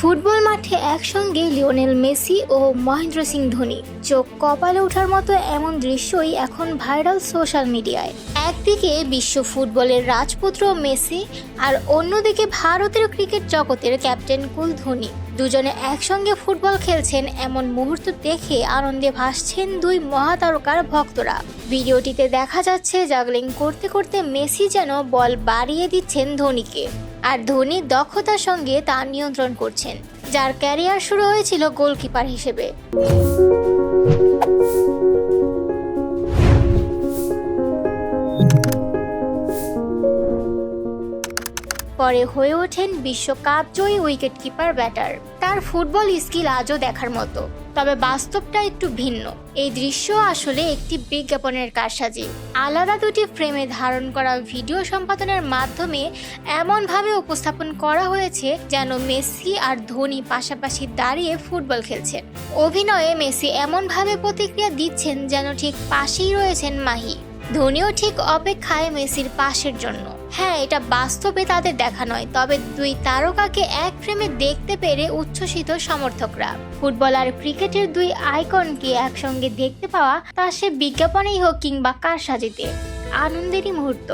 Football মাঠে একসঙ্গে Lionel Messi ও মহেন্দ্র সিং ধোনি, চোখ কপালে ওঠার মতো এমন দৃশ্যই এখন ভাইরাল সোশ্যাল মিডিয়ায়। একদিকে বিশ্ব ফুটবলের রাজপুত্র মেসি আর অন্যদিকে ভারতের ক্রিকেট জগতের ক্যাপ্টেন কুল ধোনি, দুজনে একসঙ্গে ফুটবল খেলছেন এমন মুহূর্ত দেখে আনন্দে ভাসছেন দুই মহাতারকার ভক্তরা। ভিডিওটিতে দেখা যাচ্ছে জাগলিং করতে করতে মেসি যেন বল বাড়িয়ে দিচ্ছেন ধোনিকে, আর ধোনি দক্ষতার সঙ্গে তা নিয়ন্ত্রণ করছেন, যার ক্যারিয়ার শুরু হয়েছিল গোলকিপার হিসেবে। পরে হয়ে ওঠেন বিশ্বকাপ জয়ী উইকেট কিপার ব্যাটার। তার ফুটবল স্কিল আজও দেখার মতো, তবে বাস্তবটা একটু ভিন্ন। এই দৃশ্য আসলে একটি বিজ্ঞাপনের কারসাজি। আলাদা দুটি ফ্রেমে ধারণ করা ভিডিও সম্পাদনের মাধ্যমে এমনভাবে উপস্থাপন করা হয়েছে যেন মেসি আর ধোনি পাশাপাশি দাঁড়িয়ে ফুটবল খেলছেন। অভিনয়ে মেসি এমনভাবে প্রতিক্রিয়া দিচ্ছেন যেন ঠিক পাশেই রয়েছেন মাহি। ধোনিও ঠিক অপেক্ষায় মেসির পাশের জন্য। হ্যাঁ, এটা বাস্তবে তাদের দেখা নয়, তবে দুই তারকাকে এক ফ্রেমে দেখতে পেরে উচ্ছ্বসিত সমর্থকরা। ফুটবল আর ক্রিকেটের দুই আইকনকে একসঙ্গে দেখতে পাওয়া, তা সে বিজ্ঞাপনেই হোক কিংবা কারসাজিতে, আনন্দেরই মুহূর্ত।